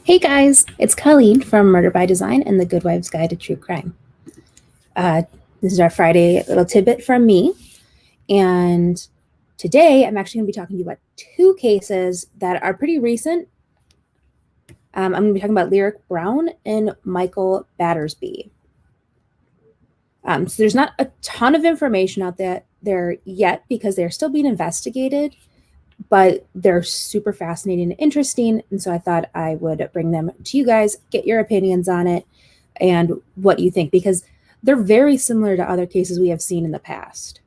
Hey guys, it's Colleen from Murder by Design and the Good Wives Guide to True Crime. Uh, this is our Friday little tidbit from me. And today I'm actually going to be talking to you about two cases that are pretty recent. I'm going to be talking about Lyrik Brown and Michael Battersby. So there's not a ton of information out there yet because they're still being investigated, but they're super fascinating and interesting. And so I thought I would bring them to you guys, get your opinions on it and what you think, because they're very similar to other cases we have seen in the past.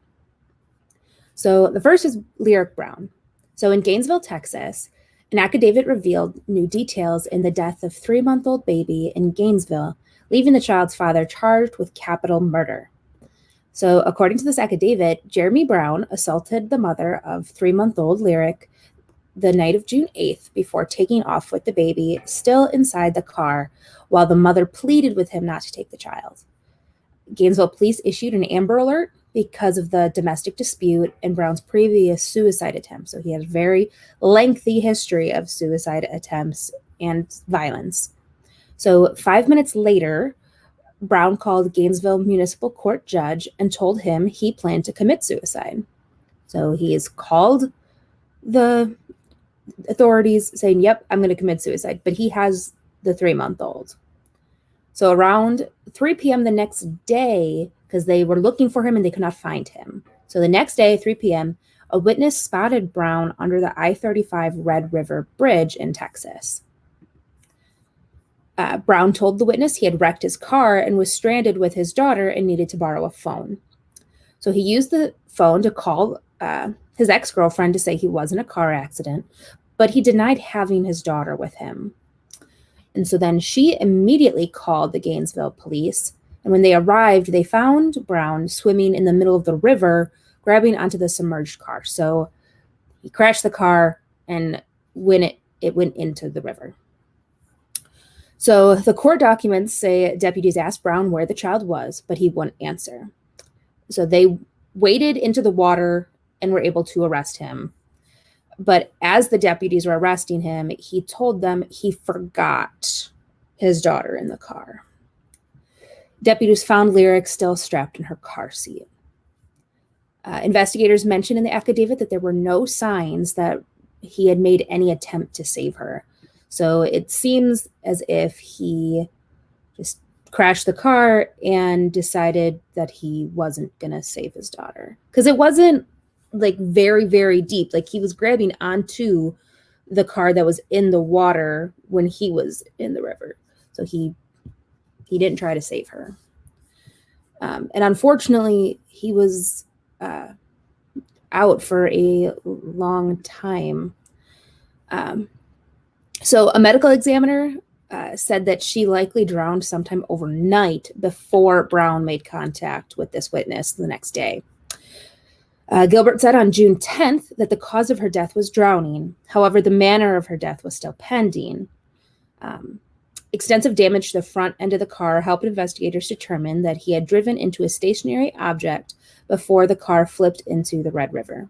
So the first is Lyrik Brown. So in Gainesville, Texas, an affidavit revealed new details in the death of 3-month-old baby in Gainesville, leaving the child's father charged with capital murder. So according to this affidavit, Jeremy Brown assaulted the mother of 3-month-old Lyrik the night of June 8th before taking off with the baby still inside the car while the mother pleaded with him not to take the child. Gainesville police issued an Amber Alert because of the domestic dispute and Brown's previous suicide attempt. So he had a very lengthy history of suicide attempts and violence. So 5 minutes later, Brown called Gainesville Municipal Court judge and told him he planned to commit suicide. So he has called the authorities saying, yep, I'm going to commit suicide, but he has the 3-month-old. So around 3 p.m. the next day, because they were looking for him and they could not find him. So the next day, 3 p.m., a witness spotted Brown under the I-35 Red River Bridge in Texas. Brown told the witness he had wrecked his car and was stranded with his daughter and needed to borrow a phone. So he used the phone to call his ex-girlfriend to say he was in a car accident, but he denied having his daughter with him. And so then she immediately called the Gainesville police. And when they arrived, they found Brown swimming in the middle of the river, grabbing onto the submerged car. So he crashed the car, and when it went into the river. So the court documents say deputies asked Brown where the child was, but he wouldn't answer. So they waded into the water and were able to arrest him. But as the deputies were arresting him, he told them he forgot his daughter in the car. Deputies found Lyrik still strapped in her car seat. Investigators mentioned in the affidavit that there were no signs that he had made any attempt to save her. So it seems as if he just crashed the car and decided that he wasn't going to save his daughter. Because it wasn't like very, very deep. Like he was grabbing onto the car that was in the water when he was in the river. So he didn't try to save her. And unfortunately, he was out for a long time. So a medical examiner said that she likely drowned sometime overnight before Brown made contact with this witness the next day. Gilbert said on June 10th that the cause of her death was drowning. However, the manner of her death was still pending. Extensive damage to the front end of the car helped investigators determine that he had driven into a stationary object before the car flipped into the Red River.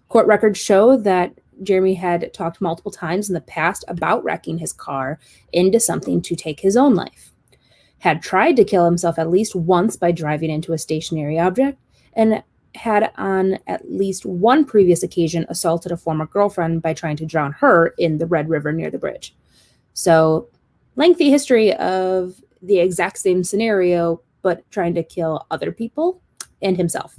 Court records show that Jeremy had talked multiple times in the past about wrecking his car into something to take his own life, had tried to kill himself at least once by driving into a stationary object, and had on at least one previous occasion assaulted a former girlfriend by trying to drown her in the Red River near the bridge. So lengthy history of the exact same scenario, but trying to kill other people and himself.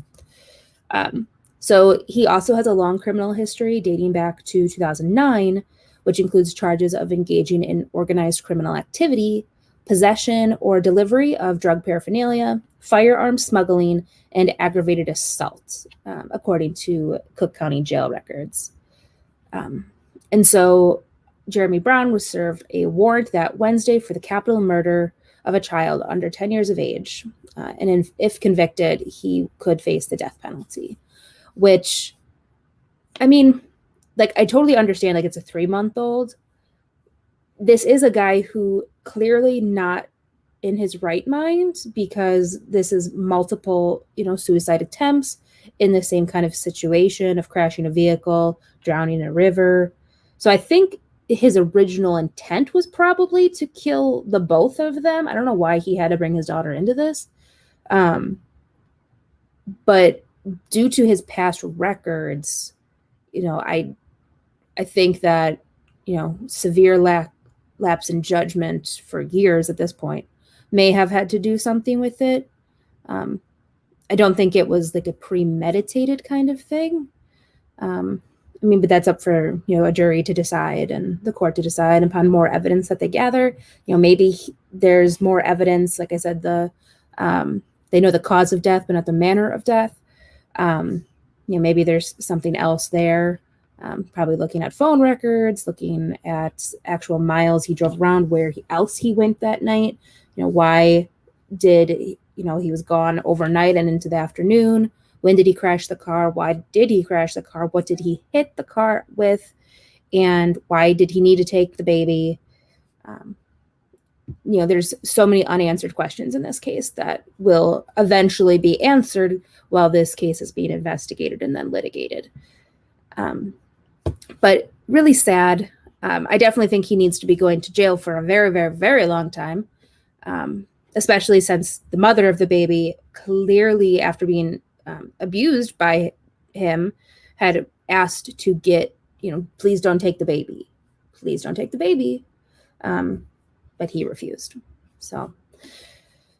So he also has a long criminal history dating back to 2009, which includes charges of engaging in organized criminal activity, possession or delivery of drug paraphernalia, firearm smuggling, and aggravated assault, according to Cook County jail records. And so Jeremy Brown was served a warrant that Wednesday for the capital murder of a child under 10 years of age. And if convicted, he could face the death penalty, which, I mean, like, I totally understand, like, it's a 3-month-old. This is a guy who clearly not in his right mind, because this is multiple, suicide attempts in the same kind of situation of crashing a vehicle, drowning in a river. So I think his original intent was probably to kill the both of them. I don't know why he had to bring his daughter into this. But due to his past records, I think that, severe lapse in judgment for years at this point may have had to do something with it. I don't think it was like a premeditated kind of thing. But that's up for, a jury to decide and the court to decide upon more evidence that they gather. Maybe there's more evidence. Like I said, they know the cause of death, but not the manner of death. Maybe there's something else there. Probably looking at phone records, looking at actual miles he drove around, where else he went that night. Why did, he was gone overnight and into the afternoon. When did he crash the car? Why did he crash the car? What did he hit the car with? And why did he need to take the baby? There's so many unanswered questions in this case that will eventually be answered while this case is being investigated and then litigated. But really sad. I definitely think he needs to be going to jail for a very, very, very long time, especially since the mother of the baby clearly, after being abused by him, had asked to get, please don't take the baby. Please don't take the baby. But he refused. So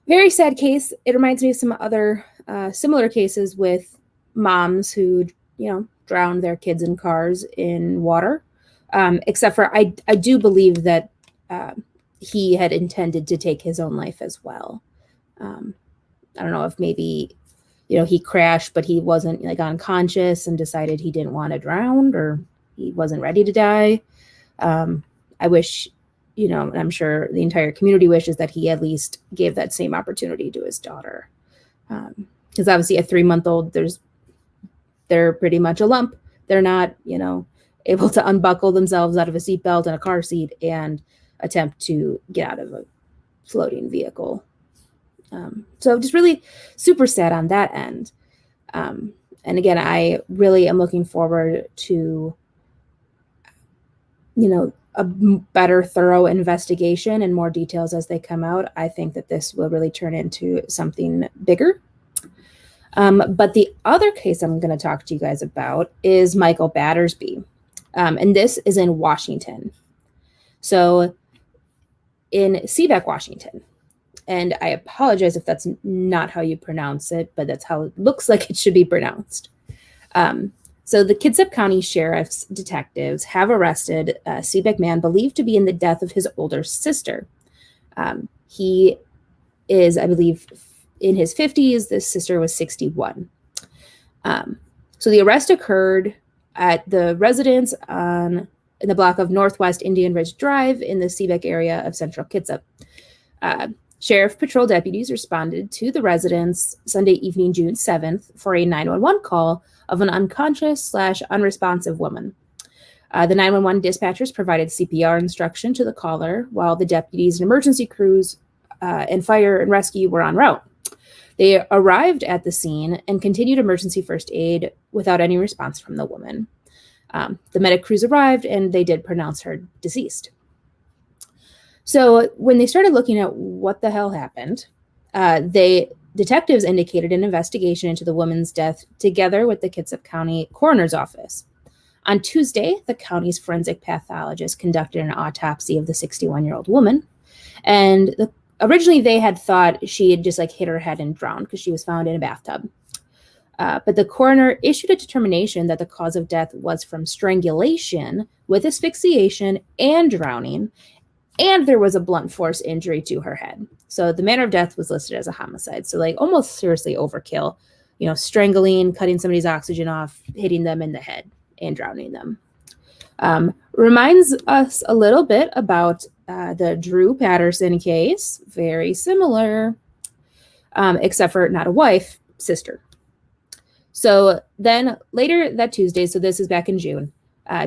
very sad case. It reminds me of some other similar cases with moms who, drowned their kids in cars in water. Except for I do believe that he had intended to take his own life as well. I don't know if maybe, he crashed, but he wasn't like unconscious and decided he didn't want to drown, or he wasn't ready to die. I wish, I'm sure the entire community wishes that he at least gave that same opportunity to his daughter. Because obviously a 3-month-old, they're pretty much a lump. They're not, able to unbuckle themselves out of a seatbelt and a car seat and attempt to get out of a floating vehicle. So just really super sad on that end. And again, I really am looking forward to, a better, thorough investigation and more details as they come out. I think that this will really turn into something bigger. But the other case I'm going to talk to you guys about is Michael Battersby. And this is in Washington. So in Seabeck, Washington. And I apologize if that's not how you pronounce it, but that's how it looks like it should be pronounced. So the Kitsap County Sheriff's detectives have arrested a Seabeck man believed to be in the death of his older sister. He is, I believe, in his 50s. This sister was 61. So the arrest occurred at the residence in the block of Northwest Indian Ridge Drive in the Seabeck area of central Kitsap. Sheriff Patrol deputies responded to the residence Sunday evening, June 7th, for a 911 call of an unconscious/unresponsive woman. The 911 dispatchers provided CPR instruction to the caller while the deputies and emergency crews and fire and rescue were en route. They arrived at the scene and continued emergency first aid without any response from the woman. The medic crews arrived and they did pronounce her deceased. So when they started looking at what the hell happened, detectives indicated an investigation into the woman's death together with the Kitsap County Coroner's Office. On Tuesday, the county's forensic pathologist conducted an autopsy of the 61-year-old woman. And originally they had thought she had just hit her head and drowned because she was found in a bathtub. But the coroner issued a determination that the cause of death was from strangulation with asphyxiation and drowning, and there was a blunt force injury to her head. So the manner of death was listed as a homicide. So almost seriously overkill, strangling, cutting somebody's oxygen off, hitting them in the head and drowning them. Reminds us a little bit about the Drew Patterson case. Very similar, except for not a wife, sister. So then later that Tuesday, so this is back in June,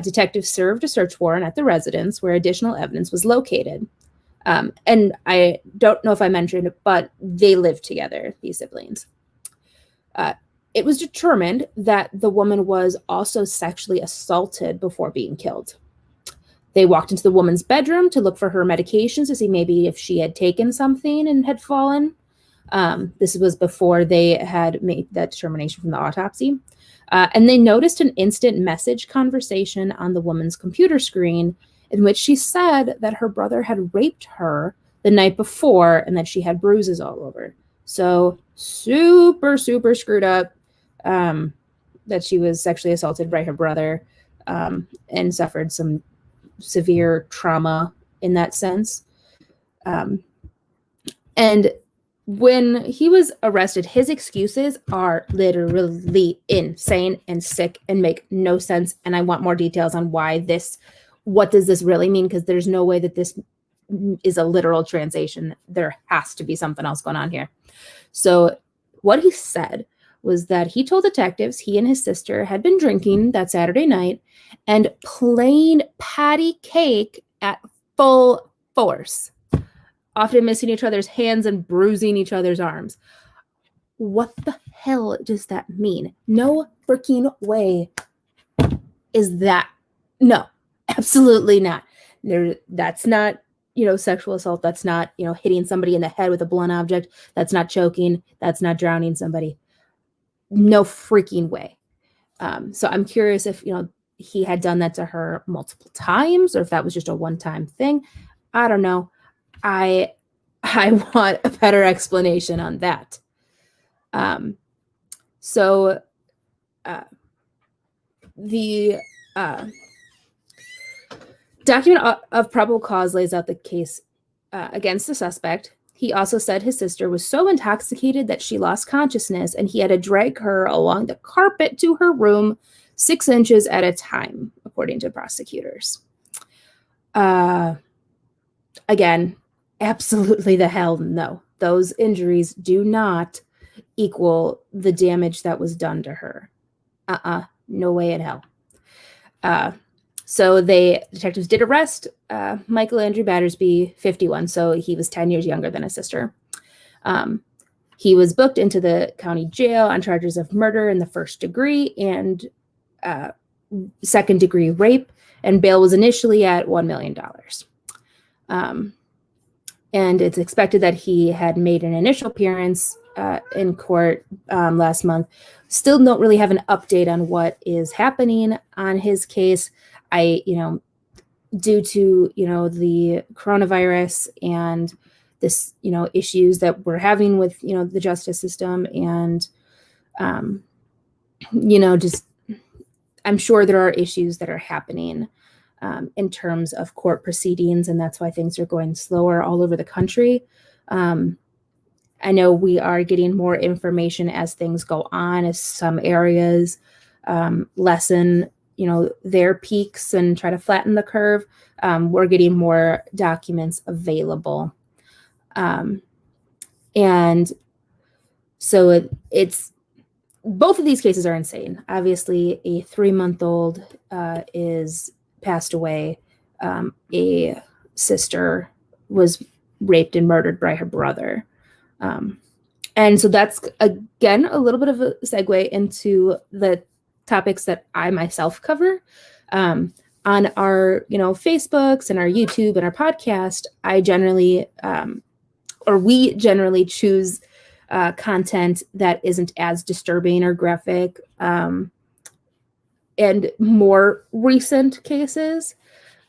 detectives served a search warrant at the residence where additional evidence was located. And I don't know if I mentioned it, but they lived together, these siblings. It was determined that the woman was also sexually assaulted before being killed. They walked into the woman's bedroom to look for her medications to see maybe if she had taken something and had fallen. This was before they had made that determination from the autopsy. And they noticed an instant message conversation on the woman's computer screen in which she said that her brother had raped her the night before and that she had bruises all over. So super, super screwed up, that she was sexually assaulted by her brother, and suffered some severe trauma in that sense. And when he was arrested, his excuses are literally insane and sick and make no sense. And I want more details on what does this really mean? Because there's no way that this is a literal translation. There has to be something else going on here. So what he said was that he told detectives he and his sister had been drinking that Saturday night and playing patty cake at full force, often missing each other's hands and bruising each other's arms. What the hell does that mean? No freaking way is that. No, absolutely not. That's not, sexual assault. That's not, hitting somebody in the head with a blunt object. That's not choking. That's not drowning somebody. No freaking way. So I'm curious if, he had done that to her multiple times or if that was just a one-time thing. I don't know. I want a better explanation on that. The document of probable cause lays out the case against the suspect. He also said his sister was so intoxicated that she lost consciousness and he had to drag her along the carpet to her room 6 inches at a time, according to prosecutors. Again, absolutely the hell no. Those injuries do not equal the damage that was done to her. No way in hell. So detectives did arrest Michael Andrew Battersby, 51. So he was 10 years younger than his sister. He was booked into the county jail on charges of murder in the first degree and second degree rape, and bail was initially at $1 million. And it's expected that he had made an initial appearance in court last month. Still don't really have an update on what is happening on his case. Due to, the coronavirus and this, issues that we're having with, the justice system and, just, I'm sure there are issues that are happening in terms of court proceedings, and that's why things are going slower all over the country. I know we are getting more information as things go on, as some areas lessen, their peaks and try to flatten the curve. We're getting more documents available. And so it's both of these cases are insane. Obviously, a 3-month-old is passed away. A sister was raped and murdered by her brother. And so that's, again, a little bit of a segue into the topics that I myself cover. On our, Facebooks and our YouTube and our podcast, we generally choose content that isn't as disturbing or graphic, and more recent cases,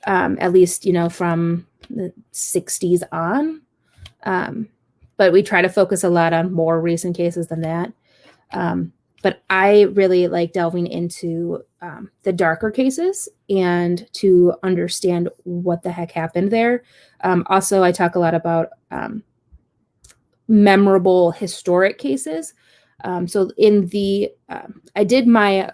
at least, from the 60s on. But we try to focus a lot on more recent cases than that. But I really like delving into the darker cases and to understand what the heck happened there. Also, I talk a lot about memorable historic cases. So I did my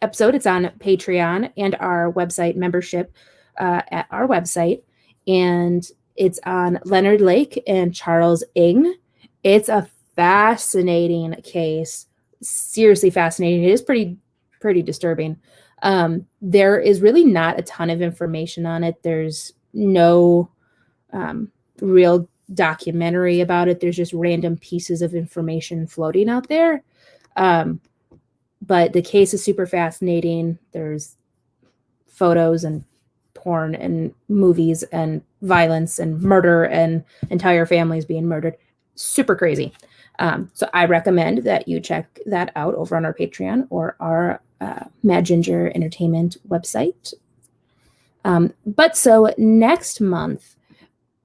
episode. It's on Patreon and our website membership at our website. And it's on Leonard Lake and Charles Ng. It's a fascinating case. Seriously fascinating. It is pretty disturbing. There is really not a ton of information on it. There's no real documentary about it. There's just random pieces of information floating out there. But the case is super fascinating. There's photos and porn and movies and violence and murder and entire families being murdered. Super crazy. So I recommend that you check that out over on our Patreon or our Mad Ginger Entertainment website. But so next month,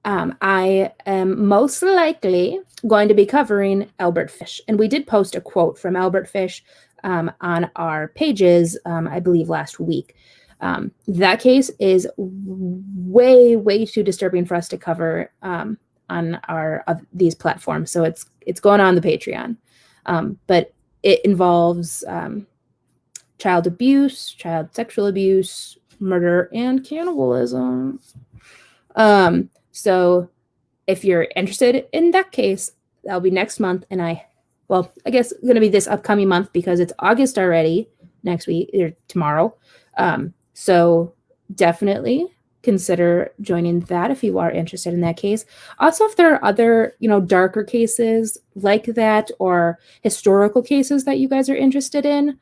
I am most likely going to be covering Albert Fish. And we did post a quote from Albert Fish on our pages, I believe last week. That case is way, way too disturbing for us to cover on our these platforms. So it's going on the Patreon. But it involves child abuse, child sexual abuse, murder, and cannibalism. So if you're interested in that case, that'll be next month. And I guess it's going to be this upcoming month because it's August already, next week or tomorrow. So definitely consider joining that if you are interested in that case. Also, if there are other, darker cases like that or historical cases that you guys are interested in,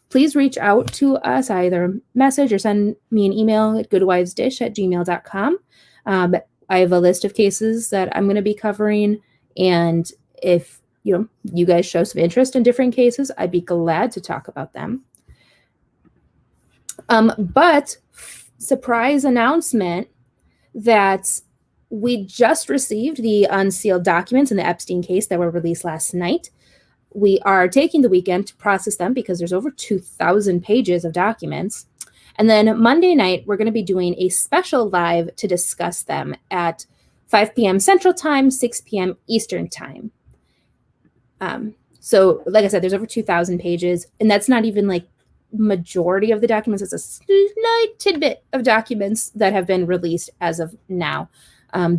please reach out to us, either message or send me an email at goodwivesdish@gmail.com. I have a list of cases that I'm going to be covering. And if, you guys show some interest in different cases, I'd be glad to talk about them. But surprise announcement that we just received the unsealed documents in the Epstein case that were released last night. We are taking the weekend to process them because there's over 2,000 pages of documents. And then Monday night, we're going to be doing a special live to discuss them at 5 p.m. Central Time, 6 p.m. Eastern Time. So like I said, there's over 2,000 pages, and that's not even like majority of the documents. It's a slight tidbit of documents that have been released as of now.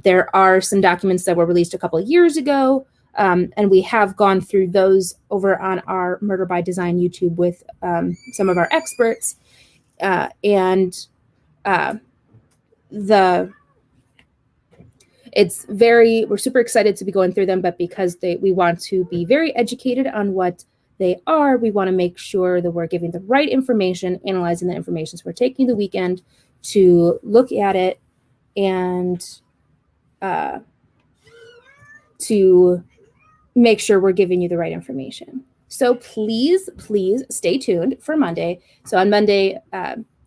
There are some documents that were released a couple of years ago, and we have gone through those over on our Murder by Design YouTube with some of our experts. We're super excited to be going through them, but because we want to be very educated on what they are, we want to make sure that we're giving the right information, analyzing the information. So we're taking the weekend to look at it and to make sure we're giving you the right information. So please stay tuned for Monday. So on Monday,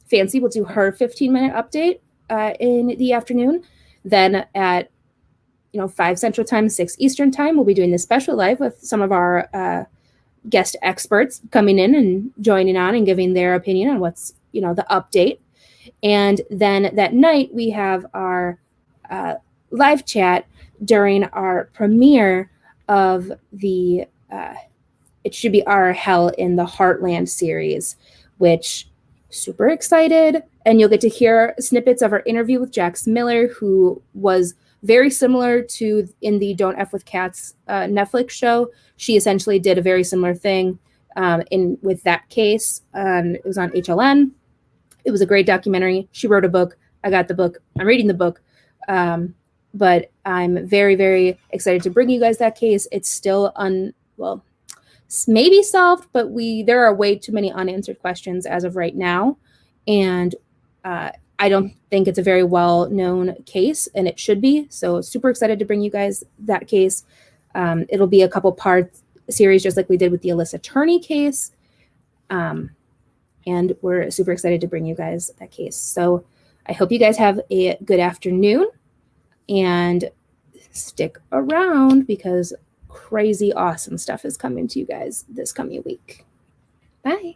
Fancy will do her 15-minute update in the afternoon. Then at 5 Central Time, 6 Eastern Time, we'll be doing this special live with some of our guest experts coming in and joining on and giving their opinion on what's the update. And then that night we have our live chat during our premiere of the It Should Be Our Hell in the Heartland series, which super excited. And you'll get to hear snippets of our interview with Jax Miller, who was very similar to in the Don't F with Cats Netflix show. She essentially did a very similar thing with that case. It was on HLN. It was a great documentary. She wrote a book. I got the book. I'm reading the book. But I'm very, very excited to bring you guys that case. It's still maybe solved, but there are way too many unanswered questions as of right now. And I don't think it's a very well-known case, and it should be. So super excited to bring you guys that case. It'll be a couple part series, just like we did with the Alyssa Turney case. And we're super excited to bring you guys that case. So I hope you guys have a good afternoon and stick around because crazy awesome stuff is coming to you guys this coming week. Bye.